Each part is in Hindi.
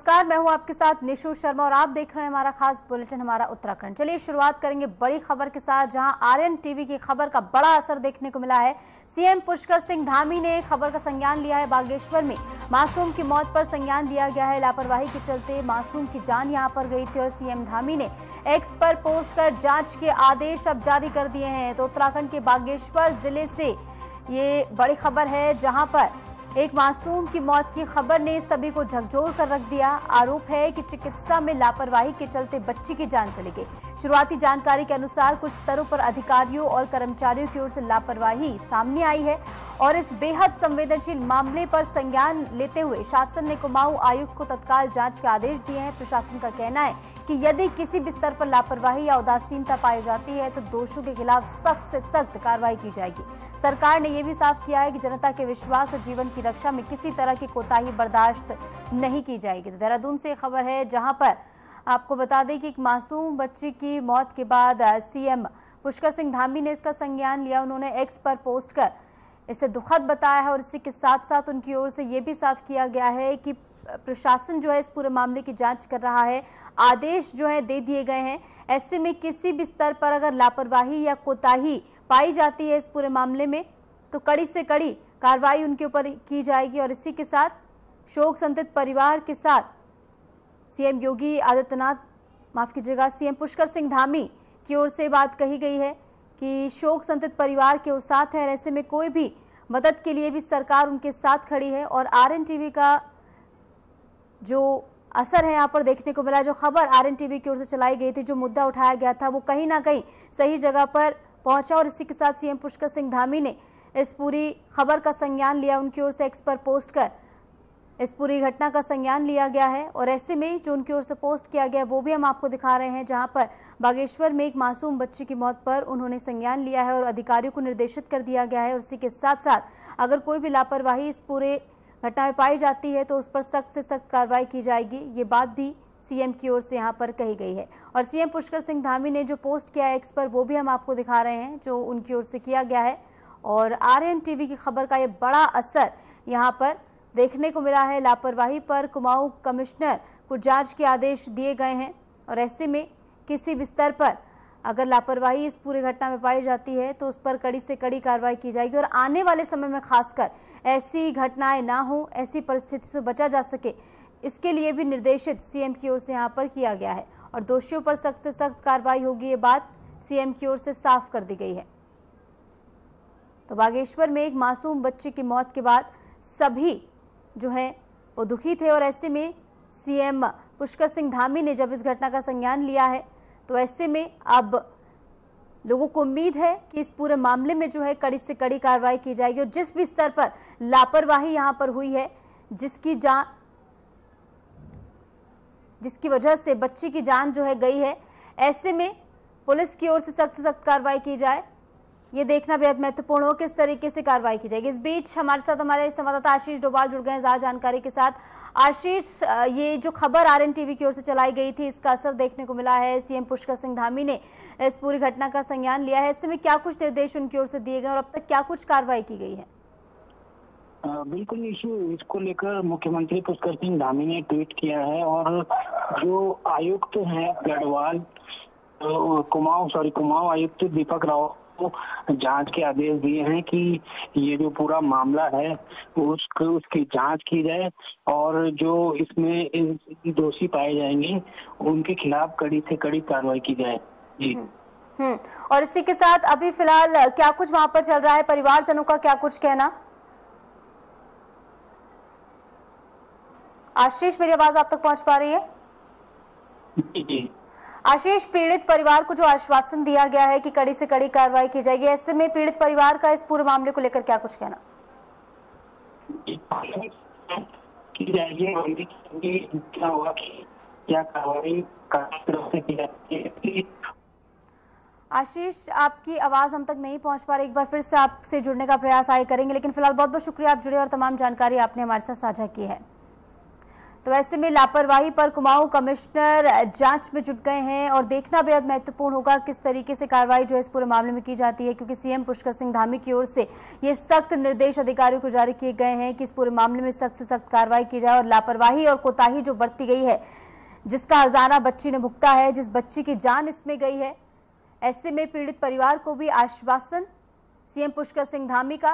नमस्कार, मैं हूं आपके साथ निशु शर्मा और आप देख रहे हैं हमारा खास बुलेटिन हमारा उत्तराखंड। चलिए शुरुआत करेंगे बड़ी खबर के साथ, जहां आर्यन टीवी की खबर का बड़ा असर देखने को मिला है। सीएम पुष्कर सिंह धामी ने खबर का संज्ञान लिया है। बागेश्वर में मासूम की मौत पर संज्ञान लिया गया है। लापरवाही के चलते मासूम की जान यहां पर गई थी और सीएम धामी ने एक्स पर पोस्ट कर जांच के आदेश अब जारी कर दिए हैं। तो उत्तराखंड के बागेश्वर जिले से ये बड़ी खबर है, जहां पर एक मासूम की मौत की खबर ने सभी को झकझोर कर रख दिया। आरोप है कि चिकित्सा में लापरवाही के चलते बच्ची की जान चली गई। शुरुआती जानकारी के अनुसार कुछ स्तरों पर अधिकारियों और कर्मचारियों की ओर से लापरवाही सामने आई है और इस बेहद संवेदनशील मामले पर संज्ञान लेते हुए शासन ने कुमाऊं आयुक्त को तत्काल जांच के आदेश दिए हैं। प्रशासन का कहना है कि यदि किसी भी स्तर पर लापरवाही या उदासीनता पाई जाती है तो दोषियों के खिलाफ सख्त से सख्त कार्रवाई की जाएगी। सरकार ने यह भी साफ किया है कि जनता के विश्वास और जीवन की रक्षा में किसी तरह की कोताही बर्दाश्त नहीं की जाएगी। तो देहरादून से खबर है, जहां पर आपको बता दें कि एक मासूम बच्ची की मौत के बाद सीएम पुष्कर सिंह धामी ने इसका संज्ञान लिया। उन्होंने एक्स पर पोस्ट कर इसे दुखद बताया है और इसी के साथ साथ उनकी ओर से ये भी साफ किया गया है कि प्रशासन जो है इस पूरे मामले की जांच कर रहा है। आदेश जो है दे दिए गए हैं। ऐसे में किसी भी स्तर पर अगर लापरवाही या कोताही पाई जाती है इस पूरे मामले में तो कड़ी से कड़ी कार्रवाई उनके ऊपर की जाएगी। और इसी के साथ शोक संतप्त परिवार के साथ सीएम योगी आदित्यनाथ, माफ कीजिएगा, सीएम पुष्कर सिंह धामी की ओर से बात कही गई है कि शोक संतप्त परिवार के साथ है। ऐसे में कोई भी मदद के लिए भी सरकार उनके साथ खड़ी है। और आर्यन टीवी का जो असर है यहाँ पर देखने को मिला, जो खबर आर्यन टीवी की ओर से चलाई गई थी, जो मुद्दा उठाया गया था, वो कहीं ना कहीं सही जगह पर पहुंचा। और इसी के साथ सीएम पुष्कर सिंह धामी ने इस पूरी खबर का संज्ञान लिया। उनकी ओर से एक्स पर पोस्ट कर इस पूरी घटना का संज्ञान लिया गया है। और ऐसे में जो उनकी ओर से पोस्ट किया गया वो भी हम आपको दिखा रहे हैं, जहां पर बागेश्वर में एक मासूम बच्ची की मौत पर उन्होंने संज्ञान लिया है और अधिकारियों को निर्देशित कर दिया गया है। और इसी के साथ साथ अगर कोई भी लापरवाही इस पूरे घटना में पाई जाती है तो उस पर सख्त से सख्त कार्रवाई की जाएगी। ये बात भी सीएम की ओर से यहाँ पर कही गई है। और सीएम पुष्कर सिंह धामी ने जो पोस्ट किया है एक्स पर, वो भी हम आपको दिखा रहे हैं जो उनकी ओर से किया गया है। और आर्यन टीवी की खबर का ये बड़ा असर यहाँ पर देखने को मिला है। लापरवाही पर कुमाऊं कमिश्नर को जांच के आदेश दिए गए हैं और ऐसे में किसी भी स्तर पर अगर लापरवाही इस पूरी घटना में पाई जाती है तो उस पर कड़ी से कड़ी कार्रवाई की जाएगी। और आने वाले समय में खासकर ऐसी घटनाएं ना हो, ऐसी परिस्थिति से बचा जा सके, इसके लिए भी निर्देशित सीएम की ओर से यहाँ पर किया गया है। और दोषियों पर सख्त से सख्त कार्रवाई होगी, ये बात सीएम की ओर से साफ कर दी गई है। तो बागेश्वर में एक मासूम बच्ची की मौत के बाद सभी जो है वो दुखी थे और ऐसे में सीएम पुष्कर सिंह धामी ने जब इस घटना का संज्ञान लिया है तो ऐसे में अब लोगों को उम्मीद है कि इस पूरे मामले में जो है कड़ी से कड़ी कार्रवाई की जाएगी। और जिस भी स्तर पर लापरवाही यहां पर हुई है, जिसकी वजह से बच्ची की जान जो है गई है, ऐसे में पुलिस की ओर से सख्त कार्रवाई की जाए, ये देखना बेहद महत्वपूर्ण हो किस तरीके से कार्रवाई की जाएगी। इस बीच हमारे साथ हमारे संवाददाता आशीष डोभाल जुड़ गए हैं ज्यादा जानकारी के साथ। आशीष, ये जो खबर आर्यन टीवी की ओर से चलाई गई थी, इसका असर देखने को मिला है। सीएम पुष्कर सिंह धामी ने इस पूरी घटना का संज्ञान लिया है। इस समय क्या कुछ निर्देश उनकी ओर से दिए गए और अब तक क्या कुछ कार्रवाई की गई है? बिल्कुल निशु, इसको लेकर मुख्यमंत्री पुष्कर सिंह धामी ने ट्वीट किया है और जो आयुक्त हैं गढ़वाल कुमाऊं आयुक्त दीपक राव को जांच के आदेश दिए हैं कि ये जो पूरा मामला है उसकी जांच की जाए और जो इसमें दोषी पाए जाएंगे उनके खिलाफ कड़ी से कड़ी कार्रवाई की जाए। जी। और इसी के साथ अभी फिलहाल क्या कुछ वहां पर चल रहा है, परिवारजनों का क्या कुछ कहना? आशीष, मेरी आवाज आप तक पहुंच पा रही है? जी। आशीष, पीड़ित परिवार को जो आश्वासन दिया गया है कि कड़ी से कड़ी कार्रवाई की जाएगी, ऐसे में पीड़ित परिवार का इस पूरे मामले को लेकर क्या कुछ कहना? की जाएगी, क्या होगा कि क्या कार्रवाई तरफ से की जाती है। आशीष, आपकी आवाज हम तक नहीं पहुंच पा रही, एक बार फिर से आपसे जुड़ने का प्रयास आगे करेंगे, लेकिन फिलहाल बहुत बहुत शुक्रिया आप जुड़े और तमाम जानकारी आपने हमारे साथ साझा की है। तो ऐसे में लापरवाही पर कुमाऊं कमिश्नर जांच में जुट गए हैं और देखना बेहद महत्वपूर्ण होगा किस तरीके से कार्रवाई जो है इस पूरे मामले में की जाती है, क्योंकि सीएम पुष्कर सिंह धामी की ओर से ये सख्त निर्देश अधिकारियों को जारी किए गए हैं कि इस पूरे मामले में सख्त से सख्त कार्रवाई की जाए। और लापरवाही और कोताही जो बरती गई है, जिसका हर्जाना बच्ची ने भुगता है, जिस बच्ची की जान इसमें गई है, ऐसे में पीड़ित परिवार को भी आश्वासन सीएम पुष्कर सिंह धामी का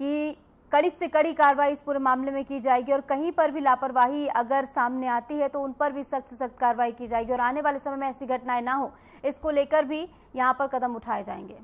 कि कड़ी से कड़ी कार्रवाई इस पूरे मामले में की जाएगी और कहीं पर भी लापरवाही अगर सामने आती है तो उन पर भी सख्त से सख्त कार्रवाई की जाएगी और आने वाले समय में ऐसी घटनाएं ना हो, इसको लेकर भी यहां पर कदम उठाए जाएंगे।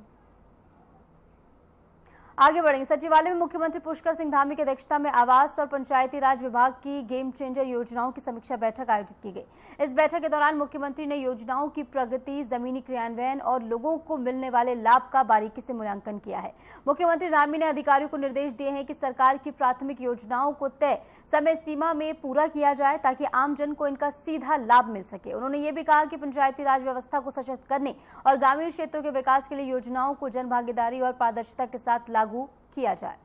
आगे बढ़ेंगे। सचिवालय में मुख्यमंत्री पुष्कर सिंह धामी की अध्यक्षता में आवास और पंचायती राज विभाग की गेम चेंजर योजनाओं की समीक्षा बैठक आयोजित की गई। इस बैठक के दौरान मुख्यमंत्री ने योजनाओं की प्रगति, जमीनी क्रियान्वयन और लोगों को मिलने वाले लाभ का बारीकी से मूल्यांकन किया है। मुख्यमंत्री धामी ने अधिकारियों को निर्देश दिए हैं कि सरकार की प्राथमिक योजनाओं को तय समय सीमा में पूरा किया जाए ताकि आमजन को इनका सीधा लाभ मिल सके। उन्होंने ये भी कहा कि पंचायती राज व्यवस्था को सशक्त करने और ग्रामीण क्षेत्रों के विकास के लिए योजनाओं को जन भागीदारी और पारदर्शिता के साथ लागू किया जाए।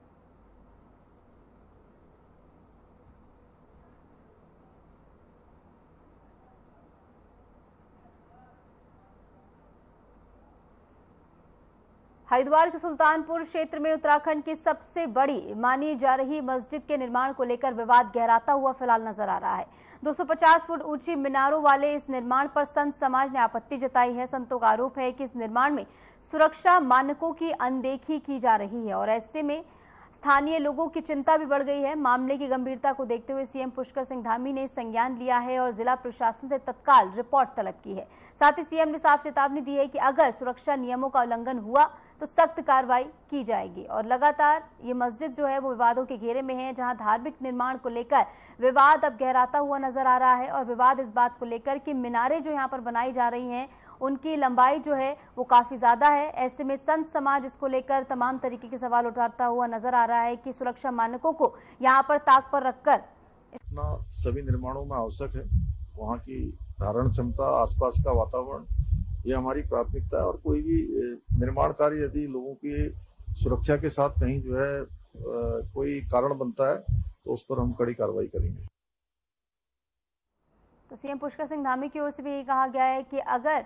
हरिद्वार के सुल्तानपुर क्षेत्र में उत्तराखंड की सबसे बड़ी मानी जा रही मस्जिद के निर्माण को लेकर विवाद गहराता हुआ फिलहाल नजर आ रहा है। 250 फुट ऊंची मीनारों वाले इस निर्माण पर संत समाज ने आपत्ति जताई है। संतों का आरोप है कि इस निर्माण में सुरक्षा मानकों की अनदेखी की जा रही है और ऐसे में स्थानीय लोगों की चिंता भी बढ़ गई है। मामले की गंभीरता को देखते हुए सीएम पुष्कर सिंह धामी ने संज्ञान लिया है और जिला प्रशासन से तत्काल रिपोर्ट तलब की है। साथ ही सीएम ने साफ चेतावनी दी है कि अगर सुरक्षा नियमों का उल्लंघन हुआ तो सख्त कार्रवाई की जाएगी। और लगातार ये मस्जिद जो है वो विवादों के घेरे में है, जहां धार्मिक निर्माण को लेकर विवाद अब गहराता हुआ नजर आ रहा है और विवाद इस बात को लेकर कि मीनारें जो यहाँ पर बनाई जा रही हैं उनकी लंबाई जो है वो काफी ज्यादा है। ऐसे में संत समाज इसको लेकर तमाम तरीके के सवाल उठाता हुआ नजर आ रहा है कि सुरक्षा मानकों को यहाँ पर ताक पर रखकर सभी निर्माणों में आवश्यक है वहाँ की धारण क्षमता, आसपास का वातावरण, ये हमारी प्राथमिकता है। और कोई भी निर्माण कार्य यदि लोगों की सुरक्षा के साथ कहीं जो है कोई कारण बनता है तो उस पर हम कड़ी कार्रवाई करेंगे। तो सीएम पुष्कर सिंह धामी की ओर से भी यही कहा गया है कि अगर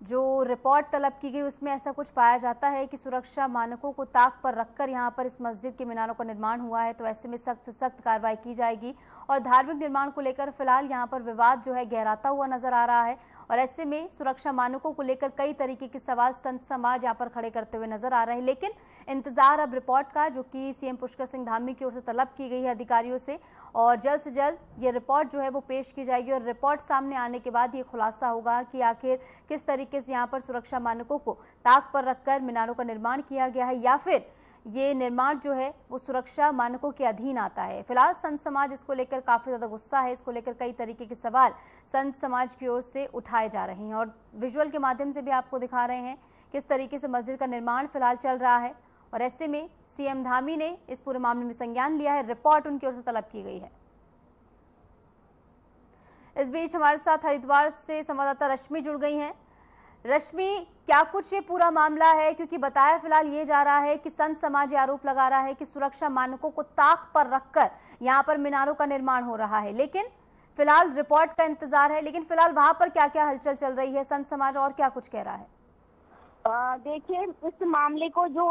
जो रिपोर्ट तलब की गई उसमें ऐसा कुछ पाया जाता है कि सुरक्षा मानकों को ताक पर रखकर यहां पर इस मस्जिद के मीनारों का निर्माण हुआ है तो ऐसे में सख्त से सख्त कार्रवाई की जाएगी। और धार्मिक निर्माण को लेकर फिलहाल यहां पर विवाद जो है गहराता हुआ नजर आ रहा है और ऐसे में सुरक्षा मानकों को लेकर कई तरीके के सवाल संत समाज यहाँ पर खड़े करते हुए नजर आ रहे हैं। लेकिन इंतजार अब रिपोर्ट का, जो कि सीएम पुष्कर सिंह धामी की ओर से तलब की गई है अधिकारियों से, और जल्द से जल्द ये रिपोर्ट जो है वो पेश की जाएगी और रिपोर्ट सामने आने के बाद ये खुलासा होगा कि आखिर किस तरीके से यहाँ पर सुरक्षा मानकों को ताक पर रखकर मीनारों का निर्माण किया गया है या फिर ये निर्माण जो है वो सुरक्षा मानकों के अधीन आता है। फिलहाल संत समाज इसको लेकर काफी ज्यादा गुस्सा है। इसको लेकर कई तरीके के सवाल संत समाज की ओर से उठाए जा रहे हैं और विजुअल के माध्यम से भी आपको दिखा रहे हैं किस तरीके से मस्जिद का निर्माण फिलहाल चल रहा है और ऐसे में सीएम धामी ने इस पूरे मामले में संज्ञान लिया है। रिपोर्ट उनकी ओर से तलब की गई है। इस बीच हमारे साथ हरिद्वार से संवाददाता रश्मि जुड़ गई हैं। रश्मि, क्या कुछ ये पूरा मामला है, क्योंकि बताया फिलहाल ये जा रहा है कि संत समाज आरोप लगा रहा है कि सुरक्षा मानकों को ताक पर रखकर यहाँ पर मीनारों का निर्माण हो रहा है, लेकिन फिलहाल रिपोर्ट का इंतजार है। लेकिन फिलहाल वहां पर क्या क्या हलचल चल रही है, संत समाज और क्या कुछ कह रहा है? देखिए, इस मामले को जो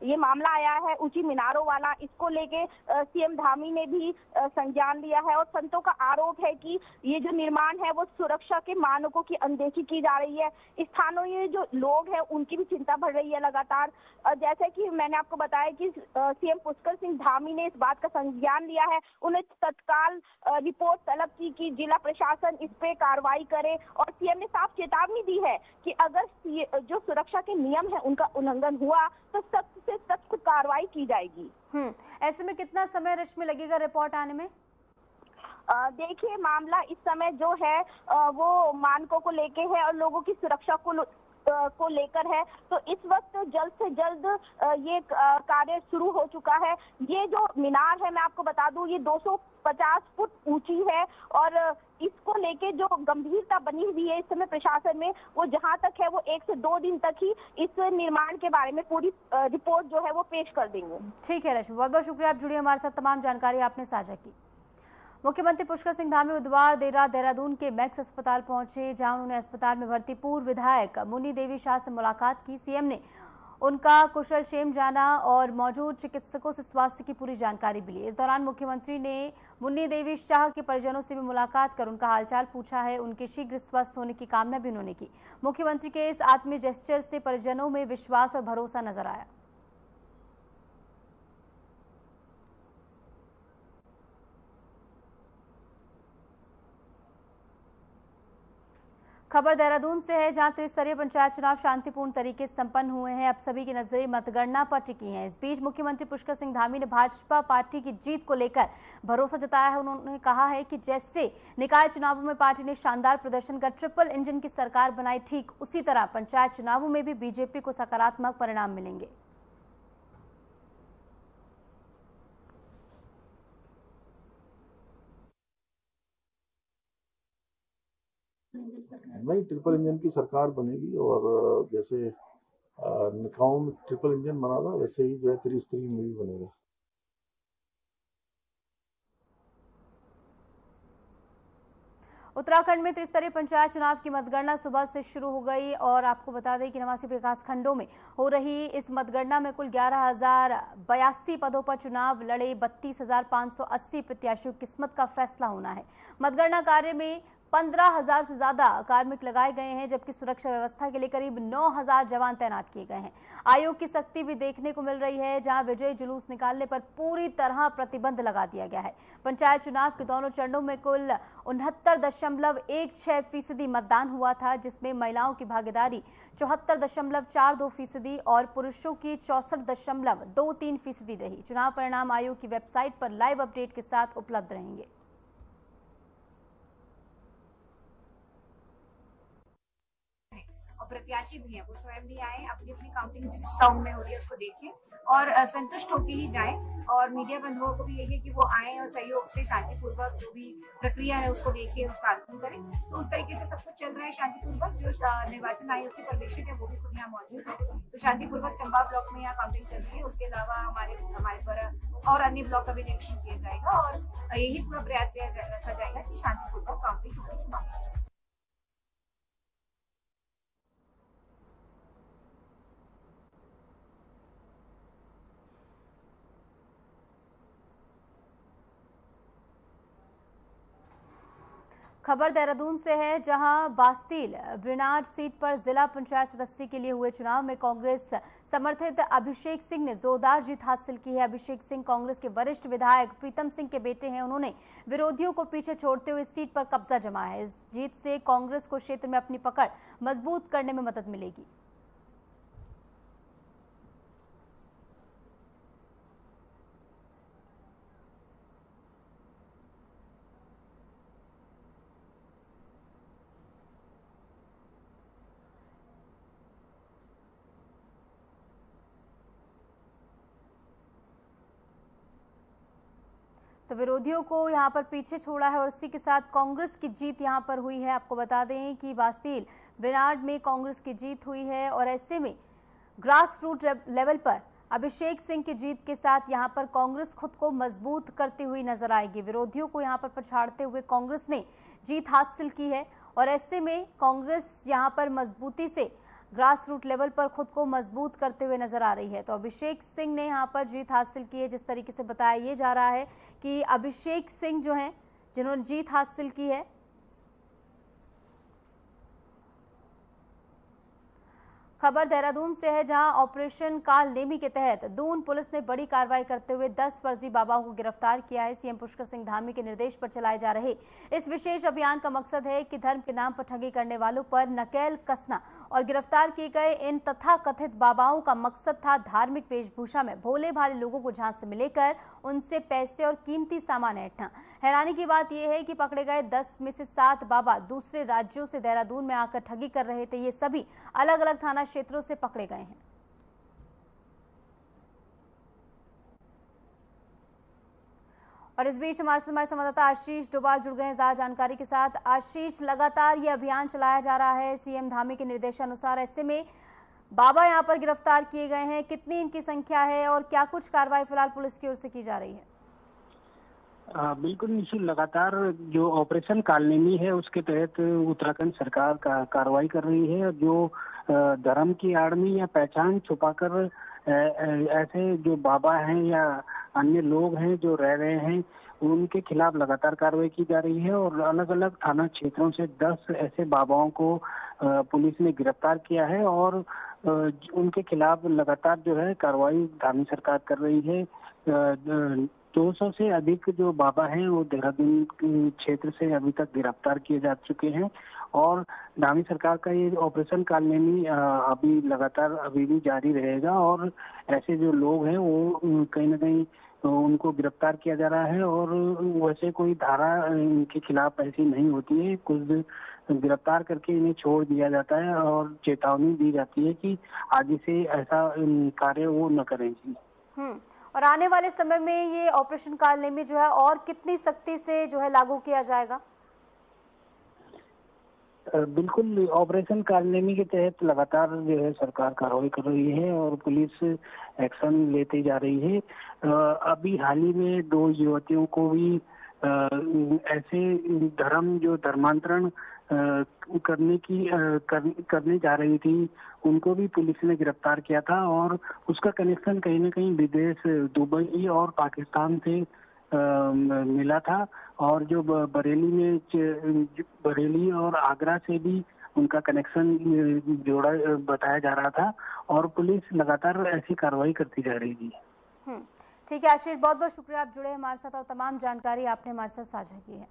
ये मामला आया है ऊंची मीनारों वाला, इसको लेके सीएम धामी ने भी संज्ञान लिया है और संतों का आरोप है कि ये जो निर्माण है वो सुरक्षा के मानकों की अनदेखी की जा रही है। स्थानीय जो लोग हैं उनकी भी चिंता बढ़ रही है लगातार। जैसे कि मैंने आपको बताया कि सीएम पुष्कर सिंह धामी ने इस बात का संज्ञान लिया है। उन्हें तत्काल रिपोर्ट तलब की कि जिला प्रशासन इस पे कार्रवाई करे और सीएम ने साफ चेतावनी दी है कि अगर जो सुरक्षा के नियम है उनका उल्लंघन हुआ तो सख्त से सख्त कार्रवाई की जाएगी। ऐसे में कितना समय रश्मि लगेगा रिपोर्ट आने में? देखिए, मामला इस समय जो है वो मानकों को लेके है और लोगों की सुरक्षा को लेकर है। तो इस वक्त जल्द से जल्द ये कार्य शुरू हो चुका है। ये जो मीनार है, मैं आपको बता दूं, ये 250 फुट ऊंची है और इसको लेके जो गंभीरता बनी हुई है इस समय प्रशासन में, वो जहां तक है वो 1 से 2 दिन तक ही इस निर्माण के बारे में पूरी रिपोर्ट जो है वो पेश कर देंगे। ठीक है रश्मि, बहुत बहुत शुक्रिया, आप जुड़ी हमारे साथ, तमाम जानकारी आपने साझा की। मुख्यमंत्री पुष्कर सिंह धामी बुधवार देर रात देहरादून के मैक्स अस्पताल पहुंचे, जहां उन्होंने अस्पताल में भर्ती पूर्व विधायक मुन्नी देवी शाह से मुलाकात की। सीएम ने उनका कुशल क्षेम जाना और मौजूद चिकित्सकों से स्वास्थ्य की पूरी जानकारी भी ली। इस दौरान मुख्यमंत्री ने मुन्नी देवी शाह के परिजनों से भी मुलाकात कर उनका हालचाल पूछा है। उनके शीघ्र स्वस्थ होने की कामना भी उन्होंने की। मुख्यमंत्री के इस आत्मीय जेस्चर से परिजनों में विश्वास और भरोसा नजर आया। खबर देहरादून से है, जहां त्रिस्तरीय पंचायत चुनाव शांतिपूर्ण तरीके से संपन्न हुए हैं। अब सभी की नजरें मतगणना पर टिकी हैं। इस बीच मुख्यमंत्री पुष्कर सिंह धामी ने भाजपा पार्टी की जीत को लेकर भरोसा जताया है। उन्होंने कहा है कि जैसे निकाय चुनावों में पार्टी ने शानदार प्रदर्शन कर ट्रिपल इंजन की सरकार बनाई, ठीक उसी तरह पंचायत चुनावों में भी बीजेपी को सकारात्मक परिणाम मिलेंगे। नहीं, ट्रिपल इंजन की सरकार बनेगी और जैसे निकायों में ट्रिपल इंजन बना था वैसे ही जो है त्रिस्तरीय में भी बनेगा। उत्तराखंड में त्रिस्तरीय पंचायत चुनाव की मतगणना सुबह से शुरू हो गई और आपको बता दें कि 89 विकास खंडों में हो रही इस मतगणना में कुल 11,082 पदों पर चुनाव लड़े 32,580 प्रत्याशियों की किस्मत का फैसला होना है। मतगणना कार्य में 15,000 से ज्यादा कार्मिक लगाए गए हैं, जबकि सुरक्षा व्यवस्था के लिए करीब 9,000 जवान तैनात किए गए हैं। आयोग की सख्ती भी देखने को मिल रही है, जहां विजयी जुलूस निकालने पर पूरी तरह प्रतिबंध लगा दिया गया है। पंचायत चुनाव के दोनों चरणों में कुल 69.16% मतदान हुआ था, जिसमें महिलाओं की भागीदारी 74.42% और पुरुषों की 64.23% रही। चुनाव परिणाम आयोग की वेबसाइट पर लाइव अपडेट के साथ उपलब्ध रहेंगे। प्रत्याशी भी हैं, वो स्वयं भी आए, अपनी अपनी काउंटिंग जिस टाउन में हो रही है उसको देखें और संतुष्ट होकर ही जाएं। और मीडिया बंधुओं को भी यही है कि वो आए और सहयोग से शांतिपूर्वक जो भी प्रक्रिया है उसको देखें, उसका आकलन करें। तो उस तरीके से सब कुछ चल रहा है शांतिपूर्वक। जो निर्वाचन आयोग के पर्यवेक्षक है वो भी खुद यहाँ मौजूद है, तो शांतिपूर्वक चंबा ब्लॉक में यहाँ काउंटिंग चल रही है। उसके अलावा हमारे पर और अन्य ब्लॉक का भी निरीक्षण किया जाएगा और यही पूरा प्रयास रखा जाएगा कि शांतिपूर्वक काउंटिंग समाप्त हो जाए। खबर देहरादून से है, जहां बास्तील ब्रिनाड सीट पर जिला पंचायत सदस्य के लिए हुए चुनाव में कांग्रेस समर्थित अभिषेक सिंह ने जोरदार जीत हासिल की है। अभिषेक सिंह कांग्रेस के वरिष्ठ विधायक प्रीतम सिंह के बेटे हैं। उन्होंने विरोधियों को पीछे छोड़ते हुए सीट पर कब्जा जमाया है। इस जीत से कांग्रेस को क्षेत्र में अपनी पकड़ मजबूत करने में मदद मिलेगी। तो विरोधियों को यहां पर पीछे छोड़ा है और इसी के साथ कांग्रेस की जीत यहां पर हुई है। आपको बता दें कि बास्तील ब्रिनाड में कांग्रेस की जीत हुई है और ऐसे में ग्रास रूट लेवल पर अभिषेक सिंह की जीत के साथ यहां पर कांग्रेस खुद को मजबूत करती हुई नजर आएगी। विरोधियों को यहां पर पछाड़ते हुए कांग्रेस ने जीत हासिल की है और ऐसे में कांग्रेस यहां पर मजबूती से ग्रास रूट लेवल पर खुद को मजबूत करते हुए नजर आ रही है। तो अभिषेक सिंह ने यहां पर जीत हासिल की है। जिस तरीके से बताया ये जा रहा है कि अभिषेक सिंह जो हैं जिन्होंने जीत हासिल की है, खबर देहरादून से है, जहां ऑपरेशन काल नेमी के तहत दून पुलिस ने बड़ी कार्रवाई करते हुए 10 फर्जी बाबाओं को गिरफ्तार किया है। सीएम पुष्कर सिंह धामी के निर्देश पर चलाए जा रहे इस विशेष अभियान का मकसद है कि धर्म के नाम पर ठगी करने वालों पर नकेल कसना और गिरफ्तार किए गए इन तथाकथित बाबाओं का मकसद था धार्मिक वेशभूषा में भोले भाले लोगों को झांसे में लेकर उनसे पैसे और कीमती सामान ऐंठना। हैरानी की बात यह है कि पकड़े गए 10 में से 7 बाबा दूसरे राज्यों से देहरादून में आकर ठगी कर रहे थे। ये सभी अलग अलग थाना क्षेत्रों से पकड़े गए हैं। और इस बीच हमारे संवाददाता आशीष डोभाल जुड़ गए हैं ज्यादा जानकारी के साथ। आशीष, लगातार ये अभियान चलाया जा रहा है सीएम धामी के निर्देशानुसार, ऐसे में बाबा यहां पर गिरफ्तार किए गए हैं, कितनी इनकी संख्या है और क्या कुछ कार्रवाई फिलहाल पुलिस की ओर से की जा रही है? बिल्कुल निशु, लगातार जो ऑपरेशन कालनेमी है उसके तहत उत्तराखंड सरकार का कार्रवाई कर रही है। जो धर्म की आड़ में या पहचान छुपाकर ऐसे जो बाबा हैं या अन्य लोग हैं जो रह रहे हैं, उनके खिलाफ लगातार कार्रवाई की जा रही है और अलग अलग थाना क्षेत्रों से 10 ऐसे बाबाओं को पुलिस ने गिरफ्तार किया है और उनके खिलाफ लगातार जो है कार्रवाई धामी सरकार कर रही है। 200 से अधिक जो बाबा हैं वो देहरादून क्षेत्र से अभी तक गिरफ्तार किए जा चुके हैं और धामी सरकार का ये ऑपरेशन कालनेमी अभी लगातार अभी भी जारी रहेगा और ऐसे जो लोग हैं वो कहीं ना कहीं उनको गिरफ्तार किया जा रहा है और वैसे कोई धारा इनके खिलाफ ऐसी नहीं होती है। कुछ गिरफ्तार करके इन्हें छोड़ दिया जाता है और चेतावनी दी जाती है कि आगे से ऐसा कार्य वो न करेंगे। और आने वाले समय में ये ऑपरेशन कालनेमी जो है और कितनी सख्ती से जो है लागू किया जाएगा? बिल्कुल, ऑपरेशन कालनेमी के तहत लगातार जो है सरकार कार्रवाई कर रही है और पुलिस एक्शन लेती जा रही है। अभी हाल ही में 2 युवतियों को भी ऐसे धर्मांतरण करने जा रही थी, उनको भी पुलिस ने गिरफ्तार किया था और उसका कनेक्शन कहीं ना कहीं विदेश दुबई और पाकिस्तान से मिला था और जो बरेली और आगरा से भी उनका कनेक्शन जोड़ा बताया जा रहा था और पुलिस लगातार ऐसी कार्रवाई करती जा रही थी। ठीक है आशीष, बहुत बहुत शुक्रिया, आप जुड़े हमारे साथ और तमाम जानकारी आपने हमारे साथ साझा की है।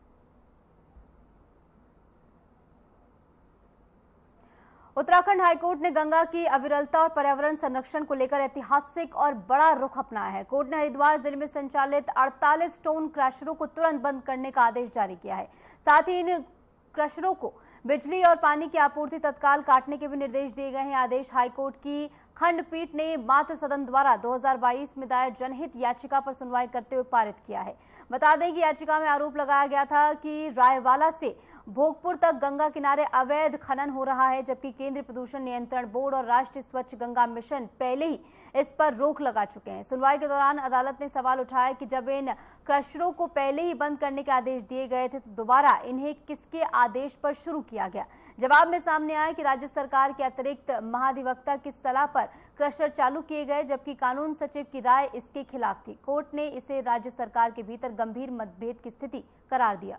उत्तराखंड हाईकोर्ट ने गंगा की अविरलता और पर्यावरण संरक्षण को लेकर ऐतिहासिक और बड़ा रुख अपनाया है। कोर्ट ने हरिद्वार जिले में संचालित 48 स्टोन क्रशरों को तुरंत बंद करने का आदेश जारी किया है। साथ ही इन क्रशरों को बिजली और पानी की आपूर्ति तत्काल काटने के भी निर्देश दिए गए हैं। आदेश हाईकोर्ट की खंडपीठ ने मातृ सदन द्वारा 2022 में दायर जनहित याचिका पर सुनवाई करते हुए पारित किया है। बता दें कि याचिका में आरोप लगाया गया था कि रायवाला से भोगपुर तक गंगा किनारे अवैध खनन हो रहा है, जबकि केंद्रीय प्रदूषण नियंत्रण बोर्ड और राष्ट्रीय स्वच्छ गंगा मिशन पहले ही इस पर रोक लगा चुके हैं। सुनवाई के दौरान अदालत ने सवाल उठाया कि जब इन क्रशरों को पहले ही बंद करने के आदेश दिए गए थे तो दोबारा इन्हें किसके आदेश पर शुरू किया गया। जवाब में सामने आया कि राज्य सरकार के अतिरिक्त महाधिवक्ता की सलाह पर क्रशर चालू किए गए, जबकि कानून सचिव की राय इसके खिलाफ थी। कोर्ट ने इसे राज्य सरकार के भीतर गंभीर मतभेद की स्थिति करार दिया।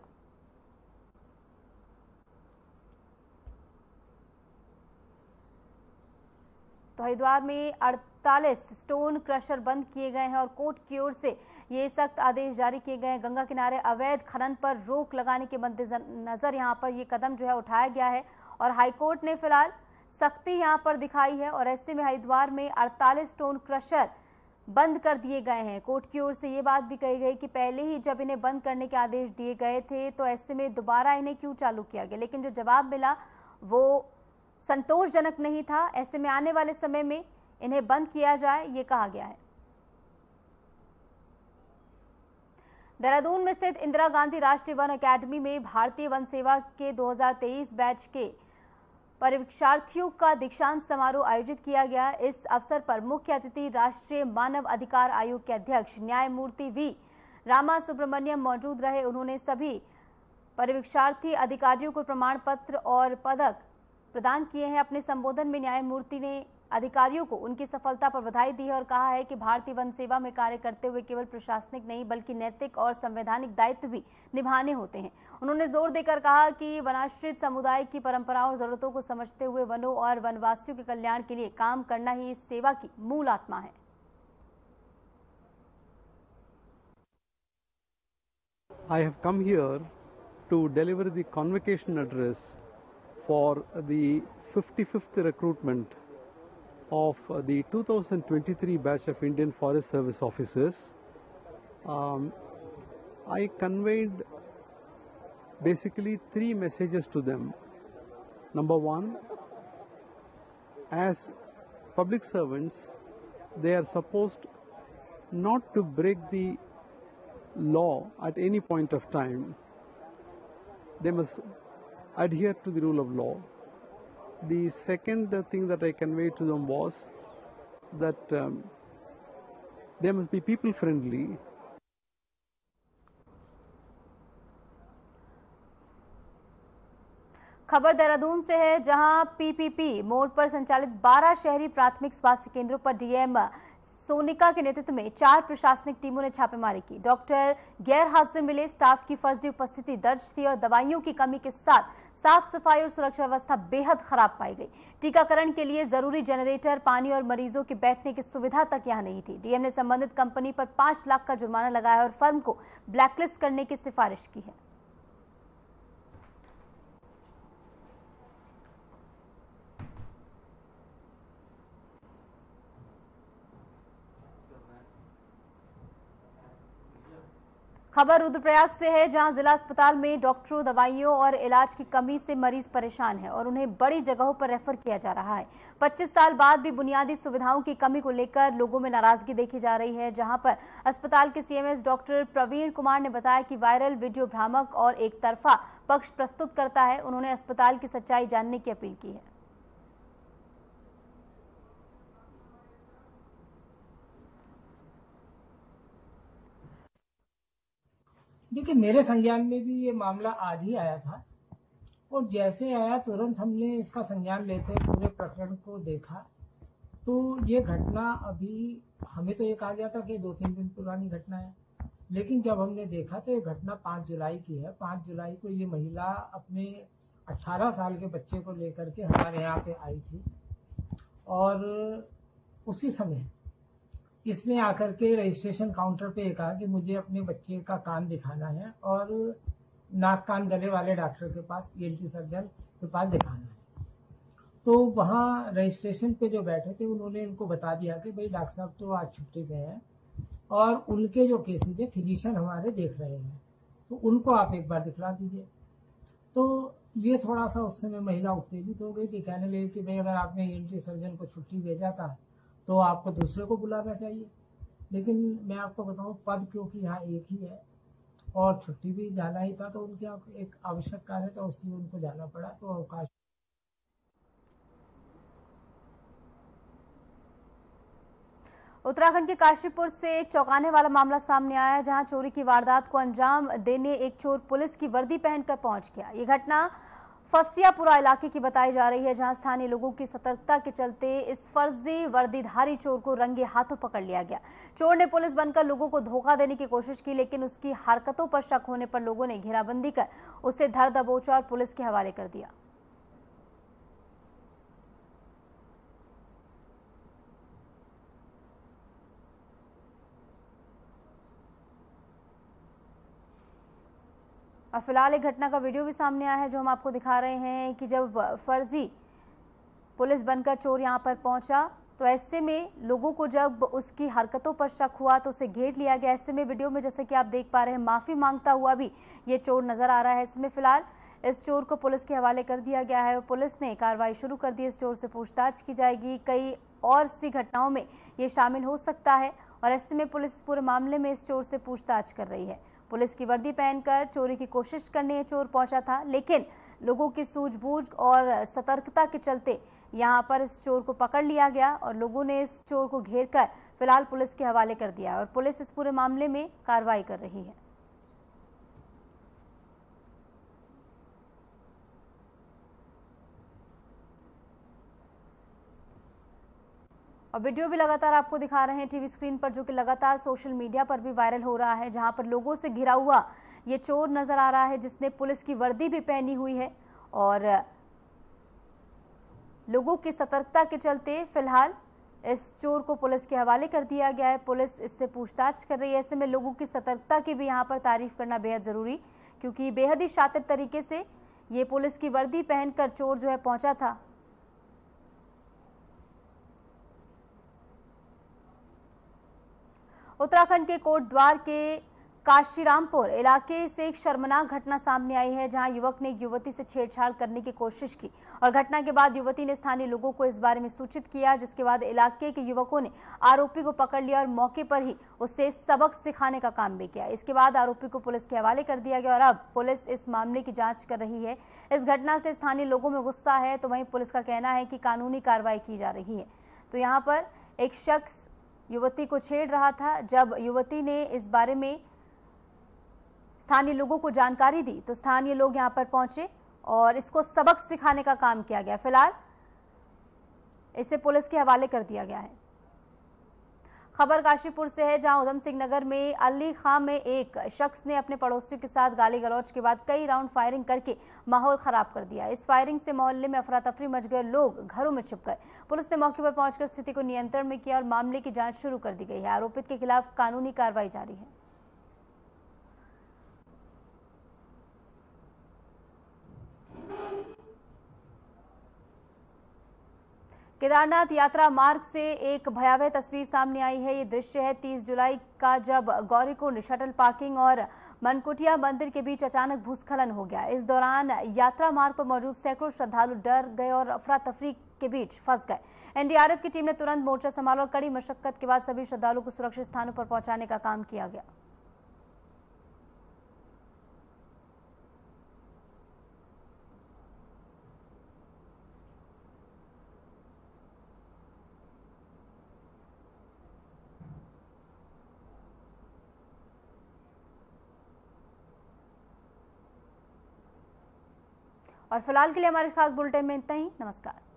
तो हरिद्वार में 48 स्टोन क्रशर बंद किए गए हैं और कोर्ट की ओर से ये सख्त आदेश जारी किए गए हैं। गंगा किनारे अवैध खनन पर रोक लगाने के मद्देनजर यहाँ पर ये कदम जो है उठाया गया है और हाईकोर्ट ने फिलहाल सख्ती यहाँ पर दिखाई है और ऐसे में हरिद्वार में 48 स्टोन क्रशर बंद कर दिए गए हैं। कोर्ट की ओर से ये बात भी कही गई कि पहले ही जब इन्हें बंद करने के आदेश दिए गए थे तो ऐसे में दोबारा इन्हें क्यों चालू किया गया, लेकिन जो जवाब मिला वो संतोषजनक नहीं था। ऐसे में आने वाले समय में इन्हें बंद किया जाए, ये कहा गया है। देहरादून में स्थित इंदिरा गांधी राष्ट्रीय वन अकादमी में भारतीय वन सेवा के 2023 बैच के परीक्षार्थियों का दीक्षांत समारोह आयोजित किया गया। इस अवसर पर मुख्य अतिथि राष्ट्रीय मानव अधिकार आयोग के अध्यक्ष न्यायमूर्ति वी रामा सुब्रमण्यम मौजूद रहे। उन्होंने सभी परीक्षार्थी अधिकारियों को प्रमाण पत्र और पदक प्रदान किए हैं। अपने संबोधन में न्यायमूर्ति ने अधिकारियों को उनकी सफलता पर बधाई दी है और कहा है कि भारतीय वन सेवा में कार्य करते हुए केवल प्रशासनिक नहीं बल्कि नैतिक और संवैधानिक दायित्व भी निभाने होते हैं। उन्होंने जोर देकर कहा कि वनाश्रित समुदाय की परंपराओं और जरूरतों को समझते हुए वनों और वनवासियों के कल्याण के लिए काम करना ही इस सेवा की मूल आत्मा है। I have come here to deliver the convocation address for the 55th recruitment of the 2023 batch of Indian Forest Service officers. I conveyed basically 3 messages to them. Number 1, as public servants, they are supposed not to break the law at any point of time. They must adhere to the rule of law. The second thing that I conveyed to them was that they must be people friendly. खबर देहरादून से है, जहां पीपीपी मोड पर संचालित 12 शहरी प्राथमिक स्वास्थ्य केंद्रों पर डीएम सोनिका के नेतृत्व में 4 प्रशासनिक टीमों ने छापेमारी की। डॉक्टर गैर हाजिर मिले, स्टाफ की फर्जी उपस्थिति दर्ज थी और दवाइयों की कमी के साथ साफ सफाई और सुरक्षा व्यवस्था बेहद खराब पाई गई। टीकाकरण के लिए जरूरी जनरेटर, पानी और मरीजों के बैठने की सुविधा तक यहां नहीं थी। डीएम ने संबंधित कंपनी पर 5 लाख का जुर्माना लगाया और फर्म को ब्लैकलिस्ट करने की सिफारिश की है। खबर रुद्रप्रयाग से है, जहां जिला अस्पताल में डॉक्टरों, दवाइयों और इलाज की कमी से मरीज परेशान है और उन्हें बड़ी जगहों पर रेफर किया जा रहा है। 25 साल बाद भी बुनियादी सुविधाओं की कमी को लेकर लोगों में नाराजगी देखी जा रही है, जहां पर अस्पताल के सीएमएस डॉक्टर प्रवीण कुमार ने बताया कि वायरल वीडियो भ्रामक और एक तरफा पक्ष प्रस्तुत करता है। उन्होंने अस्पताल की सच्चाई जानने की अपील की है। देखिए, मेरे संज्ञान में भी ये मामला आज ही आया था और जैसे आया तुरंत हमने इसका संज्ञान लेते पूरे प्रकरण को देखा। तो ये घटना अभी हमें तो ये कहा गया था कि 2-3 दिन पुरानी घटना है, लेकिन जब हमने देखा तो ये घटना 5 जुलाई की है। 5 जुलाई को ये महिला अपने 18 साल के बच्चे को लेकर के हमारे यहाँ पे आई थी और उसी समय इसने आकर के रजिस्ट्रेशन काउंटर पे कहा कि मुझे अपने बच्चे का कान दिखाना है और नाक कान गले वाले डॉक्टर के पास, ईएनटी सर्जन के पास दिखाना है। तो वहाँ रजिस्ट्रेशन पे जो बैठे थे उन्होंने इनको बता दिया कि भाई डॉक्टर साहब तो आज छुट्टी पे हैं और उनके जो केसेज है फिजिशियन हमारे देख रहे हैं, तो उनको आप एक बार दिखला दीजिए। तो ये थोड़ा सा उस समय महिला उत्तेजित हो गई थी, कहने लगी कि भाई अगर आपने ईएनटी सर्जन को छुट्टी भेजा था तो आपको दूसरे को बुलाना चाहिए। लेकिन मैं आपको बताऊं, पद क्योंकि यहाँ एक ही है और छुट्टी भी जाना ही था, तो उनके एक आवश्यक कार्य था, उसलिए उनको जाना पड़ा। तो अवकाश। उत्तराखंड के काशीपुर से एक चौंकाने वाला मामला सामने आया, जहां चोरी की वारदात को अंजाम देने एक चोर पुलिस की वर्दी पहनकर पहुंच गया। ये घटना फसियापुरा इलाके की बताई जा रही है, जहां स्थानीय लोगों की सतर्कता के चलते इस फर्जी वर्दीधारी चोर को रंगे हाथों पकड़ लिया गया। चोर ने पुलिस बनकर लोगों को धोखा देने की कोशिश की, लेकिन उसकी हरकतों पर शक होने पर लोगों ने घेराबंदी कर उसे धर दबोचा और पुलिस के हवाले कर दिया। और फिलहाल एक घटना का वीडियो भी सामने आया है, जो हम आपको दिखा रहे हैं कि जब फर्जी पुलिस बनकर चोर यहां पर पहुंचा तो ऐसे में लोगों को जब उसकी हरकतों पर शक हुआ तो उसे घेर लिया गया। ऐसे में वीडियो में जैसे कि आप देख पा रहे हैं, माफी मांगता हुआ भी ये चोर नजर आ रहा है। इसमें फिलहाल इस चोर को पुलिस के हवाले कर दिया गया है और पुलिस ने कार्रवाई शुरू कर दी। इस चोर से पूछताछ की जाएगी, कई और सी घटनाओं में ये शामिल हो सकता है और ऐसे में पुलिस पूरे मामले में इस चोर से पूछताछ कर रही है। पुलिस की वर्दी पहनकर चोरी की कोशिश करने चोर पहुंचा था, लेकिन लोगों की सूझबूझ और सतर्कता के चलते यहां पर इस चोर को पकड़ लिया गया और लोगों ने इस चोर को घेरकर फिलहाल पुलिस के हवाले कर दिया और पुलिस इस पूरे मामले में कार्रवाई कर रही है। और वीडियो भी लगातार आपको दिखा रहे हैं टीवी स्क्रीन पर, जो कि लगातार सोशल मीडिया पर भी वायरल हो रहा है, जहां पर लोगों से घिरा हुआ ये चोर नजर आ रहा है, जिसने पुलिस की वर्दी भी पहनी हुई है और लोगों की सतर्कता के चलते फिलहाल इस चोर को पुलिस के हवाले कर दिया गया है। पुलिस इससे पूछताछ कर रही है। ऐसे में लोगों की सतर्कता की भी यहाँ पर तारीफ करना बेहद जरूरी, क्योंकि बेहद ही शातिर तरीके से ये पुलिस की वर्दी पहनकर चोर जो है पहुंचा था। उत्तराखंड के कोटद्वार के काशीरामपुर इलाके से एक शर्मनाक घटना सामने आई है, जहां युवक ने एक युवती से छेड़छाड़ करने की कोशिश की और घटना के बाद युवती ने स्थानीय लोगों को इस बारे में सूचित किया, जिसके बाद इलाके के युवकों ने आरोपी को पकड़ लिया और मौके पर ही उसे सबक सिखाने का काम भी किया। इसके बाद आरोपी को पुलिस के हवाले कर दिया गया और अब पुलिस इस मामले की जांच कर रही है। इस घटना से स्थानीय लोगों में गुस्सा है, तो वहीं पुलिस का कहना है कि कानूनी कार्रवाई की जा रही है। तो यहाँ पर एक शख्स युवती को छेड़ रहा था। जब युवती ने इस बारे में स्थानीय लोगों को जानकारी दी तो स्थानीय लोग यहां पर पहुंचे और इसको सबक सिखाने का काम किया गया। फिलहाल इसे पुलिस के हवाले कर दिया गया है। खबर काशीपुर से है, जहां उधम सिंह नगर में अली खां में एक शख्स ने अपने पड़ोसियों के साथ गाली गलौज के बाद कई राउंड फायरिंग करके माहौल खराब कर दिया। इस फायरिंग से मोहल्ले में अफरा तफरी मच गए, लोग घरों में छिप गए। पुलिस ने मौके पर पहुंचकर स्थिति को नियंत्रण में किया और मामले की जांच शुरू कर दी गई है। आरोपित के खिलाफ कानूनी कार्रवाई जारी है। केदारनाथ यात्रा मार्ग से एक भयावह तस्वीर सामने आई है। ये दृश्य है 30 जुलाई का, जब गौरीकुंड शटल पार्किंग और मनकुटिया मंदिर के बीच अचानक भूस्खलन हो गया। इस दौरान यात्रा मार्ग पर मौजूद सैकड़ों श्रद्धालु डर गए और अफरा तफरी के बीच फंस गए। एनडीआरएफ की टीम ने तुरंत मोर्चा संभाला और कड़ी मशक्कत के बाद सभी श्रद्धालुओं को सुरक्षित स्थानों पर पहुंचाने का काम किया गया। और फिलहाल के लिए हमारे खास बुलेटिन में इतना ही। नमस्कार।